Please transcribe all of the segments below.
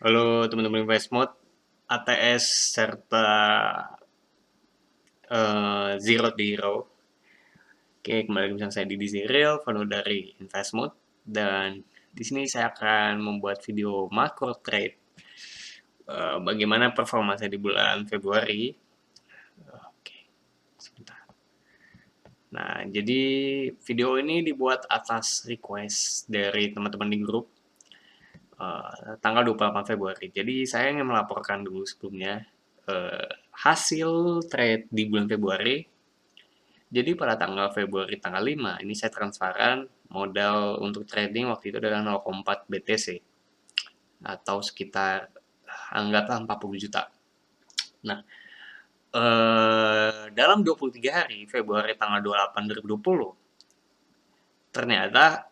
Halo teman-teman Investmode, ATS serta Zero to Hero. Oke, kembali bersama saya Didi Ziril, founder dari Investmode, dan di sini saya akan membuat video macro trade. Bagaimana performa saya di bulan Februari. Oke, sebentar. Nah, jadi video ini dibuat atas request dari teman-teman di grup tanggal 28 Februari. Jadi saya ingin melaporkan dulu sebelumnya hasil trade di bulan Februari. Jadi pada tanggal Februari tanggal 5 ini saya transferan modal untuk trading waktu itu adalah 0,4 BTC atau sekitar anggaplah 40 juta. Nah, dalam 23 hari Februari tanggal 28 2020 ternyata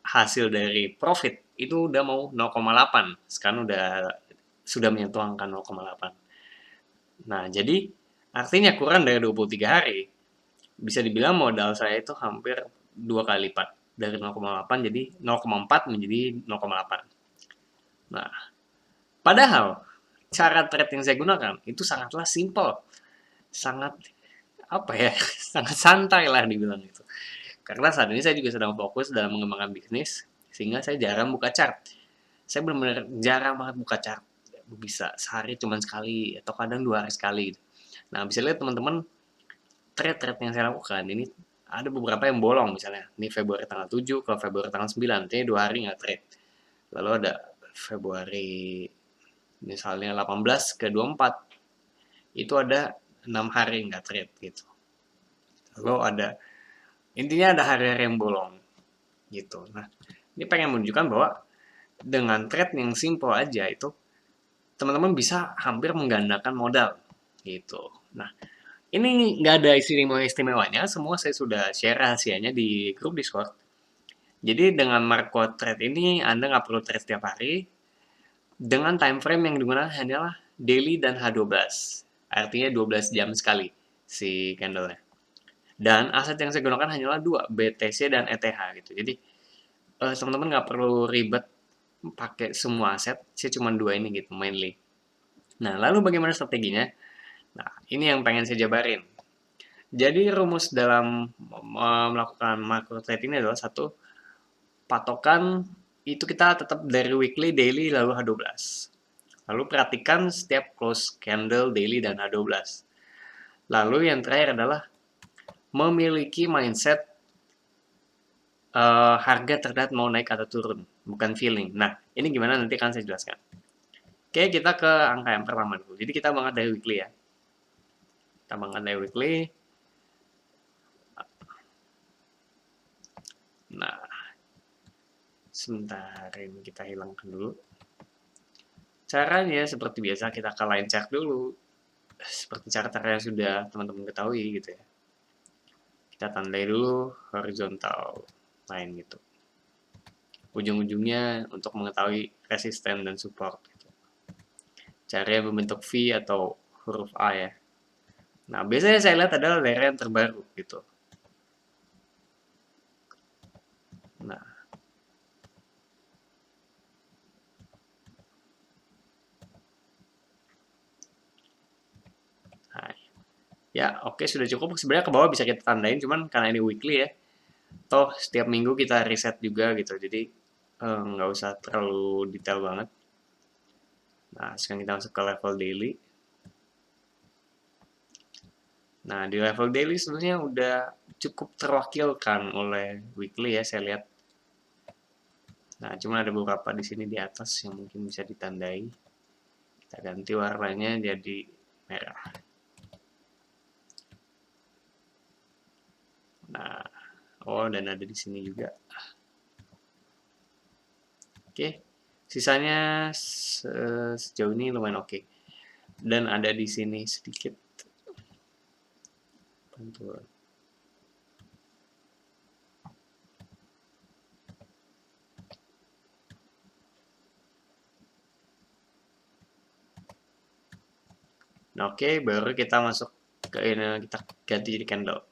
hasil dari profit itu udah mau 0,8. Sekarang sudah menyentuh angka 0,8. Nah, jadi artinya kurang dari 23 hari. Bisa dibilang modal saya itu hampir 2 kali lipat. Dari 0,8 jadi 0,4 menjadi 0,8. Nah, padahal cara trade yang saya gunakan itu sangatlah simple. Sangat apa ya, sangat santai lah dibilang itu. Karena saat ini saya juga sedang fokus dalam mengembangkan bisnis, sehingga saya jarang buka chart. Saya benar-benar jarang banget buka chart. Bisa sehari cuma sekali, atau kadang 2 hari sekali. Nah, bisa lihat teman-teman, trade-trade yang saya lakukan ini ada beberapa yang bolong misalnya. Ini Februari tanggal 7 ke Februari tanggal 9, artinya 2 hari nggak trade. Lalu ada Februari misalnya 18 ke 24, itu ada 6 hari nggak trade gitu. Lalu ada, intinya ada hari-hari yang bolong gitu. Nah, ini pengen menunjukkan bahwa dengan trade yang simple aja itu teman-teman bisa hampir menggandakan modal gitu. Nah, ini nggak ada istimewa-istimewanya, semua saya sudah share rahasianya di grup Discord. Jadi dengan market trade ini Anda nggak perlu trade setiap hari, dengan time frame yang digunakan hanyalah daily dan H12. Artinya 12 jam sekali si candle-nya. Dan aset yang saya gunakan hanyalah dua, BTC dan ETH gitu. Jadi teman-teman nggak perlu ribet pakai semua aset, saya cuma dua ini gitu mainly. Nah, lalu bagaimana strateginya? Nah, ini yang pengen saya jabarin. Jadi rumus dalam melakukan macro trade ini adalah satu, patokan itu kita tetap dari weekly, daily, lalu H12. Lalu perhatikan setiap close candle daily dan H12. Lalu yang terakhir adalah memiliki mindset harga terlihat mau naik atau turun, bukan feeling. Nah, ini gimana nanti akan saya jelaskan. Oke, kita ke angka yang pertama dulu. Jadi kita banget dari weekly ya. Kita banget dari weekly. Nah, sebentar ini kita hilangkan dulu. Caranya seperti biasa kita ke line chart dulu. Seperti cara-cara yang sudah teman-teman ketahui gitu ya. Kita tandai dulu horizontal line gitu. Ujung-ujungnya untuk mengetahui resisten dan support gitu. Caranya membentuk V atau huruf A ya. Nah, biasanya saya lihat adalah daerah yang terbaru gitu. Nah, nah ya oke sudah cukup. Sebenarnya ke bawah bisa kita tandain, cuman karena ini weekly ya. Toh setiap minggu kita reset juga gitu. Jadi nggak usah terlalu detail banget. Nah, sekarang kita masuk ke level daily. Nah, di level daily sebenarnya udah cukup terwakilkan oleh weekly ya, saya lihat. Nah, cuma ada beberapa di sini di atas yang mungkin bisa ditandai. Kita ganti warnanya jadi merah. Nah, oh dan ada di sini juga. Oke, sisanya sejauh ini lumayan oke. Dan ada di sini sedikit bantuan. Nah, oke, baru kita masuk ke ini, kita ganti jadi candle.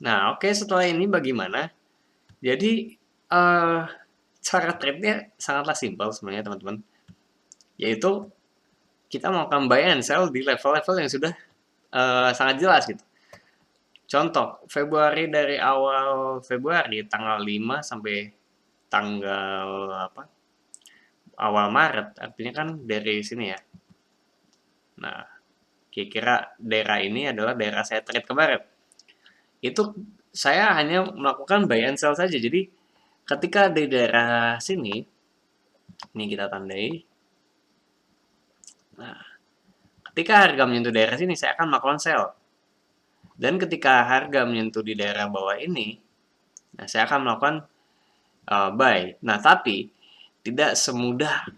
Nah, oke, setelah ini bagaimana? Jadi, Cara trade-nya sangatlah simpel sebenarnya teman-teman. Yaitu kita melakukan buy and sell di level-level yang sudah sangat jelas gitu. Contoh, Februari dari awal Februari tanggal 5 sampai tanggal apa? Awal Maret, artinya kan dari sini ya. Nah, kira-kira daerah ini adalah daerah saya trade kemarin. Itu saya hanya melakukan buy and sell saja. Jadi ketika di daerah sini, ini kita tandai. Nah, ketika harga menyentuh daerah sini, saya akan melakukan sell. Dan ketika harga menyentuh di daerah bawah ini, nah saya akan melakukan buy. Nah, tapi tidak semudah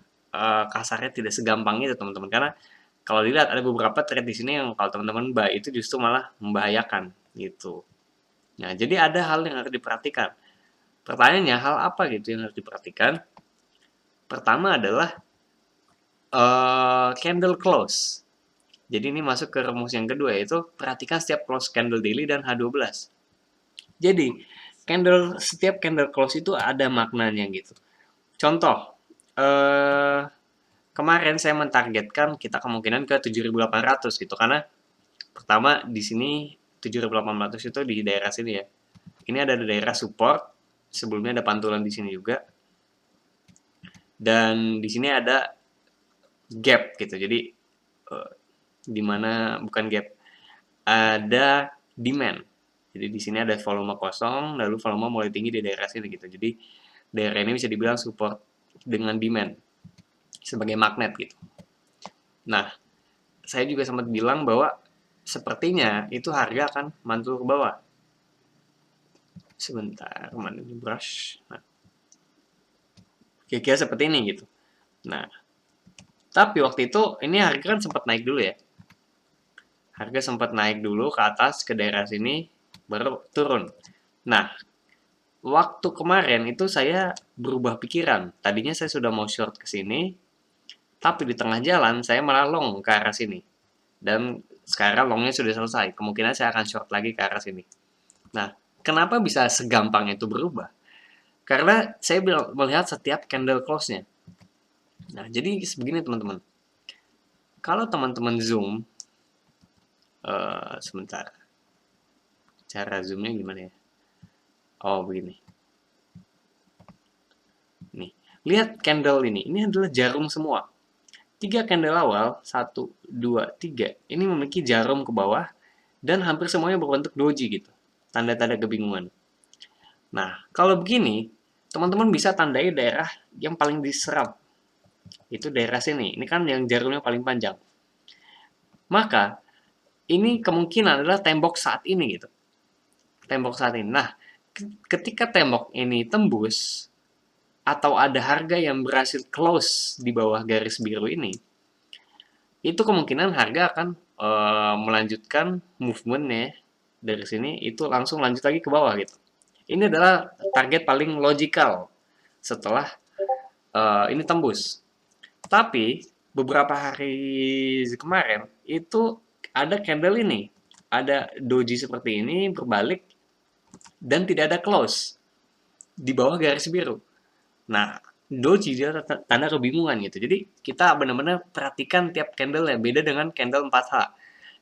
kasarnya, tidak segampang itu teman-teman. Karena kalau dilihat ada beberapa trade di sini yang kalau teman-teman buy itu justru malah membahayakan gitu. Nah, jadi ada hal yang harus diperhatikan. Pertanyaannya, hal apa gitu yang harus diperhatikan? Pertama adalah candle close. Jadi ini masuk ke rumus yang kedua, yaitu perhatikan setiap close candle daily dan H12. Jadi, setiap candle close itu ada maknanya gitu. Contoh, kemarin saya mentargetkan kita kemungkinan ke 7.800 gitu, karena pertama di sini 7.800 itu di daerah sini ya. Ini ada daerah support, sebelumnya ada pantulan di sini juga. Dan di sini ada gap gitu. Jadi di mana bukan gap, ada demand. Jadi di sini ada volume kosong, lalu volume mulai tinggi di daerah sini gitu. Jadi daerah ini bisa dibilang support dengan demand sebagai magnet gitu. Nah, saya juga sempat bilang bahwa sepertinya itu harga akan mantul ke bawah. Sebentar, mana ini brush. Nah, kira-kira seperti ini gitu. Nah, tapi waktu itu ini harga kan sempat naik dulu ya. Harga sempat naik dulu ke atas ke daerah sini, baru turun. Nah, waktu kemarin itu saya berubah pikiran. Tadinya saya sudah mau short ke sini, tapi di tengah jalan saya malah long ke arah sini. Dan sekarang longnya sudah selesai. Kemungkinan saya akan short lagi ke arah sini. Nah, kenapa bisa segampang itu berubah? Karena saya melihat setiap candle close-nya. Nah, jadi begini teman-teman. Kalau teman-teman zoom, sebentar. Cara zoomnya gimana ya? Oh, begini. Nih, lihat candle ini. Ini adalah jarum semua. 3 candle awal, 1, 2, 3. Ini memiliki jarum ke bawah dan hampir semuanya berbentuk doji gitu. Tanda-tanda kebingungan. Nah, kalau begini, teman-teman bisa tandai daerah yang paling diserap. Itu daerah sini. Ini kan yang jarumnya paling panjang. Maka, ini kemungkinan adalah tembok saat ini gitu. Tembok saat ini. Nah, ketika tembok ini tembus, atau ada harga yang berhasil close di bawah garis biru ini, itu kemungkinan harga akan melanjutkan movementnya dari sini, itu langsung lanjut lagi ke bawah gitu. Ini adalah target paling logikal setelah ini tembus. Tapi beberapa hari kemarin itu ada candle ini, ada doji seperti ini berbalik dan tidak ada close di bawah garis biru. Nah, doji dia tanda kebingungan gitu. Jadi kita benar-benar perhatikan tiap candle ya, beda dengan candle 4H.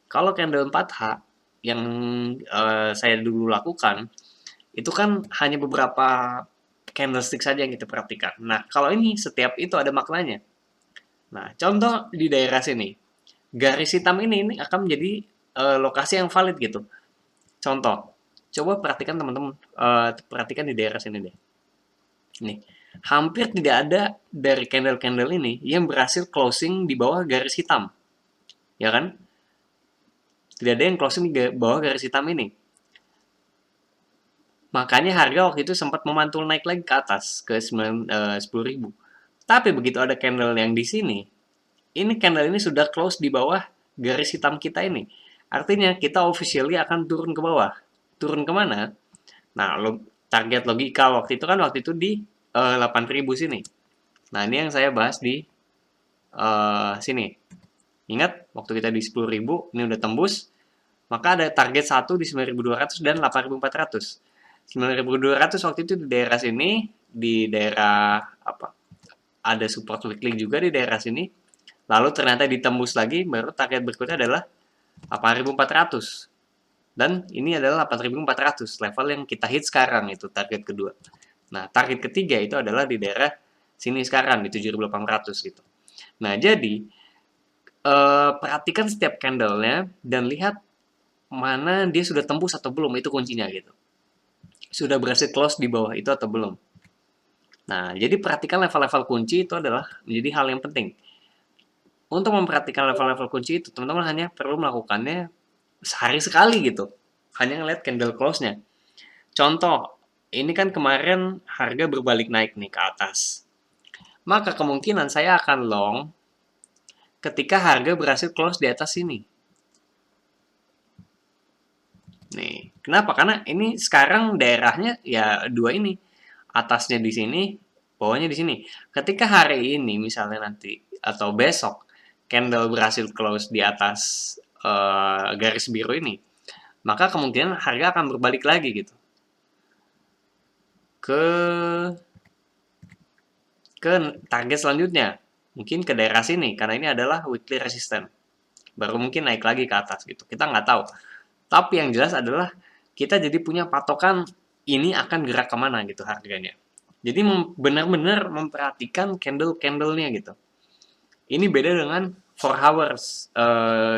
Kalau candle 4H yang saya dulu lakukan, itu kan hanya beberapa candlestick saja yang kita perhatikan. Nah, kalau ini setiap itu ada maknanya. Nah, contoh di daerah sini, garis hitam ini akan menjadi lokasi yang valid gitu. Contoh, coba perhatikan teman-teman, perhatikan di daerah sini deh. Nih, hampir tidak ada dari candle-candle ini yang berhasil closing di bawah garis hitam. Ya kan? Tidak ada yang closing di bawah garis hitam ini. Makanya harga waktu itu sempat memantul naik lagi ke atas ke 10.000. Tapi begitu ada candle yang di sini, ini candle ini sudah close di bawah garis hitam kita ini. Artinya kita officially akan turun ke bawah. Turun kemana? Nah, target logika waktu itu di 8.000 sini. Nah, ini yang saya bahas di sini. Ingat, waktu kita di 10.000, ini udah tembus, maka ada target 1 di 9.200 dan 8.400. 9.200 waktu itu di daerah sini, di daerah apa? Ada support weekly juga di daerah sini. Lalu ternyata ditembus lagi, baru target berikutnya adalah 8.400. Dan ini adalah 8.400, level yang kita hit sekarang, itu target kedua. Nah, target ketiga itu adalah di daerah sini sekarang, di 7.800 gitu. Nah, jadi perhatikan setiap candlenya dan lihat mana dia sudah tembus atau belum, itu kuncinya gitu. Sudah berhasil close di bawah itu atau belum. Nah, jadi perhatikan level-level kunci itu adalah menjadi hal yang penting. Untuk memperhatikan level-level kunci itu, teman-teman hanya perlu melakukannya sehari sekali gitu. Hanya ngeliat candle close-nya. Contoh, ini kan kemarin harga berbalik naik nih ke atas. Maka kemungkinan saya akan long ketika harga berhasil close di atas sini. Nih, kenapa? Karena ini sekarang daerahnya ya dua ini. Atasnya di sini, bawahnya di sini. Ketika hari ini misalnya nanti atau besok candle berhasil close di atas garis biru ini, maka kemungkinan harga akan berbalik lagi gitu ke target selanjutnya, mungkin ke daerah sini karena ini adalah weekly resistance, baru mungkin naik lagi ke atas gitu, kita nggak tahu. Tapi yang jelas adalah kita jadi punya patokan ini akan gerak kemana gitu harganya. Jadi benar-benar memperhatikan candle-candlenya gitu. Ini beda dengan 4 hours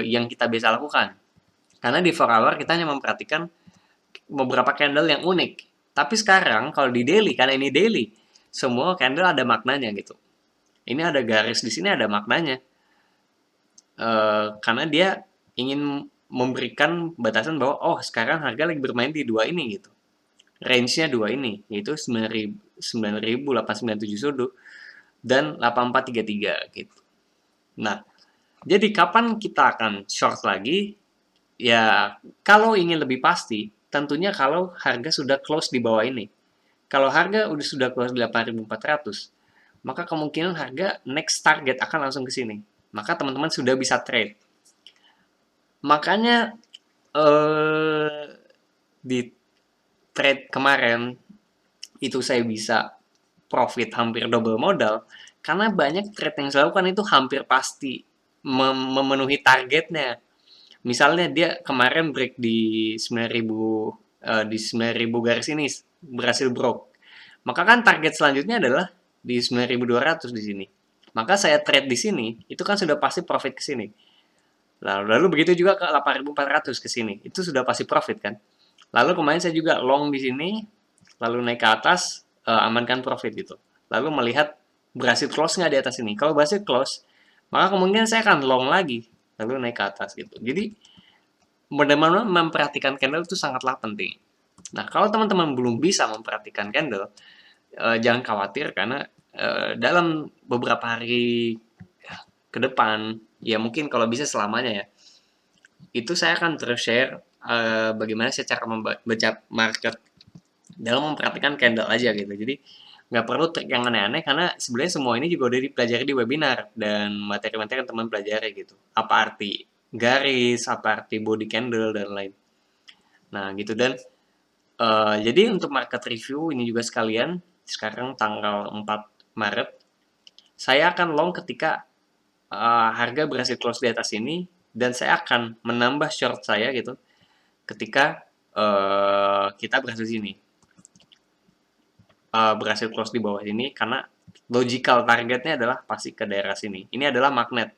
yang kita biasa lakukan. Karena di 4 hour kita hanya memperhatikan beberapa candle yang unik. Tapi sekarang kalau di daily, karena ini daily, semua candle ada maknanya gitu. Ini ada garis di sini ada maknanya. Karena dia ingin memberikan batasan bahwa oh sekarang harga lagi bermain di dua ini gitu. Range-nya dua ini, yaitu 9.897 sudu dan 8433 gitu. Nah, jadi kapan kita akan short lagi? Ya, kalau ingin lebih pasti, tentunya kalau harga sudah close di bawah ini. Kalau harga sudah close di 8.400, maka kemungkinan harga next target akan langsung ke sini. Maka teman-teman sudah bisa trade. Makanya di trade kemarin itu saya bisa profit hampir double modal karena banyak trade yang saya lakukan itu hampir pasti memenuhi targetnya. Misalnya dia kemarin break di 9.000 di 9.000 garis ini berhasil broke. Maka kan target selanjutnya adalah di 9.200 di sini. Maka saya trade di sini, itu kan sudah pasti profit ke sini. Lalu begitu juga ke 8.400 ke sini. Itu sudah pasti profit kan. Lalu kemarin saya juga long di sini, lalu naik ke atas, amankan profit gitu. Lalu melihat berhasil close nggak di atas ini. Kalau berhasil close, maka kemungkinan saya akan long lagi, lalu naik ke atas gitu. Jadi benar-benar memperhatikan candle itu sangatlah penting. Nah, kalau teman-teman belum bisa memperhatikan candle, jangan khawatir karena dalam beberapa hari ke depan, ya mungkin kalau bisa selamanya ya, itu saya akan terus share bagaimana saya cara membaca market dalam memperhatikan candle aja gitu. Jadi nggak perlu trik yang aneh-aneh karena sebenarnya semua ini juga udah dipelajari di webinar dan materi-materi yang teman pelajari gitu. Apa arti garis, apa arti body candle dan lain. Nah gitu dan jadi untuk market review ini juga sekalian sekarang tanggal 4 Maret saya akan long ketika harga berhasil close di atas ini dan saya akan menambah short saya gitu ketika kita berhasil sini berhasil close di bawah ini karena logical targetnya adalah pasti ke daerah sini. Ini adalah magnet.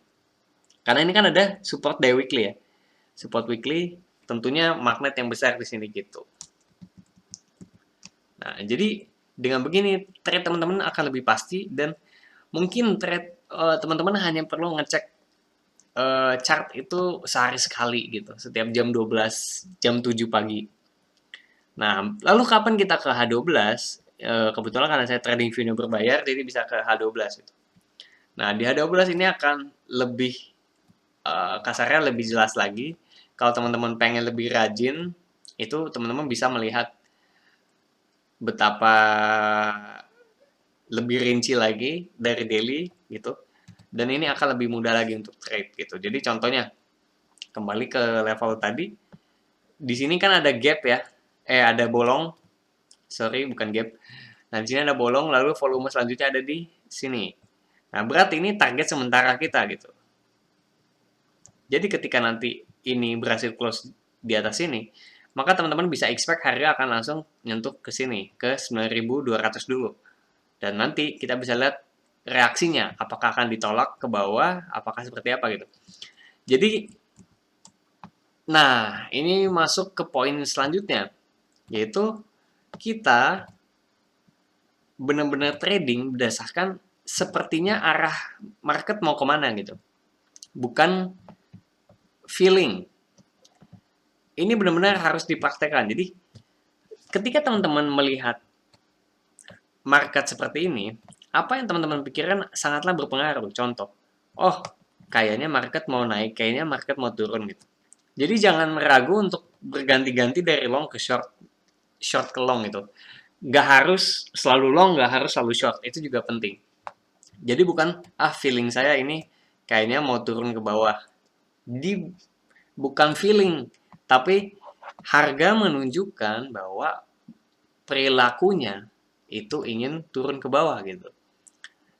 Karena ini kan ada support day weekly ya. Support weekly tentunya magnet yang besar di sini gitu. Nah, jadi dengan begini trade teman-teman akan lebih pasti dan mungkin trade teman-teman hanya perlu ngecek chart itu sehari sekali gitu, setiap jam 12, jam 7 pagi. Nah, lalu kapan kita ke H12? Kebetulan karena saya trading view-nya berbayar, jadi bisa ke H12 gitu. Nah, di H12 ini akan lebih kasarnya lebih jelas lagi. Kalau teman-teman pengen lebih rajin, itu teman-teman bisa melihat betapa lebih rinci lagi dari daily gitu. Dan ini akan lebih mudah lagi untuk trade gitu. Jadi contohnya kembali ke level tadi, di sini kan ada gap ya, ada bolong, sorry bukan gap. Nah, di sini ada bolong, lalu volume selanjutnya ada di sini. Nah, berarti ini target sementara kita gitu. Jadi ketika nanti ini berhasil close di atas ini, maka teman-teman bisa expect harga akan langsung nyentuh ke sini, ke 9.200 dulu. Dan nanti kita bisa lihat reaksinya, apakah akan ditolak ke bawah, apakah seperti apa gitu. Jadi, nah ini masuk ke poin selanjutnya, yaitu kita benar-benar trading berdasarkan sepertinya arah market mau kemana gitu. Bukan feeling. Ini benar-benar harus dipraktekkan. Jadi, ketika teman-teman melihat market seperti ini, apa yang teman-teman pikirkan sangatlah berpengaruh. Contoh, oh, kayaknya market mau naik, kayaknya market mau turun gitu. Jadi jangan ragu untuk berganti-ganti dari long ke short, short ke long gitu. Gak harus selalu long, gak harus selalu short. Itu juga penting. Jadi bukan, feeling saya ini kayaknya mau turun ke bawah. Di bukan feeling, tapi harga menunjukkan bahwa perilakunya itu ingin turun ke bawah gitu.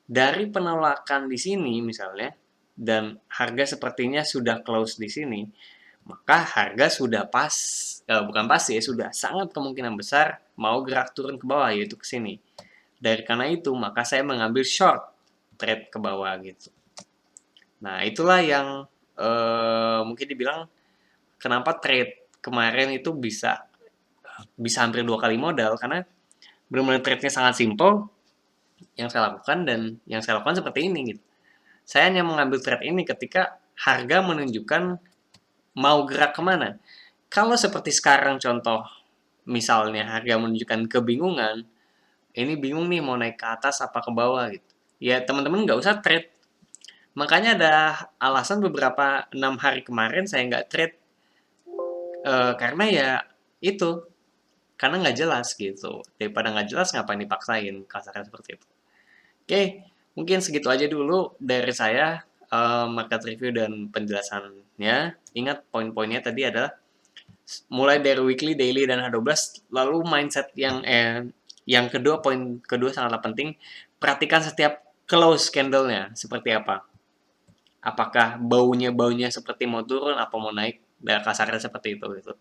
Dari penolakan di sini misalnya, dan harga sepertinya sudah close di sini, maka harga sudah bukan pasti ya, sudah sangat kemungkinan besar mau gerak turun ke bawah, yaitu ke sini. Dari karena itu, maka saya mengambil short trade ke bawah gitu. Nah, itulah yang mungkin dibilang kenapa trade kemarin itu bisa hampir 2 kali modal, karena benar-benar trade-nya sangat simple yang saya lakukan, dan yang saya lakukan seperti ini gitu. Saya hanya mengambil trade ini ketika harga menunjukkan mau gerak kemana. Kalau seperti sekarang contoh, misalnya harga menunjukkan kebingungan, ini bingung nih mau naik ke atas apa ke bawah gitu. Ya teman-teman nggak usah trade. Makanya ada alasan beberapa 6 hari kemarin saya nggak trade, karena ya itu, karena nggak jelas gitu. Daripada nggak jelas ngapain dipaksain, kasarnya seperti itu. Oke, mungkin segitu aja dulu dari saya, market review dan penjelasannya. Ingat poin-poinnya tadi adalah mulai dari weekly, daily, dan H12. Lalu mindset yang kedua, poin kedua sangatlah penting. Perhatikan setiap close candle-nya seperti apa. Apakah baunya seperti mau turun, apa mau naik. Dan kasarnya seperti itu gitu.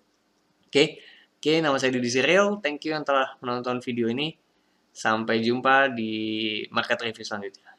Oke, oke, nama saya Didi Cyril. Thank you yang telah menonton video ini. Sampai jumpa di market review selanjutnya.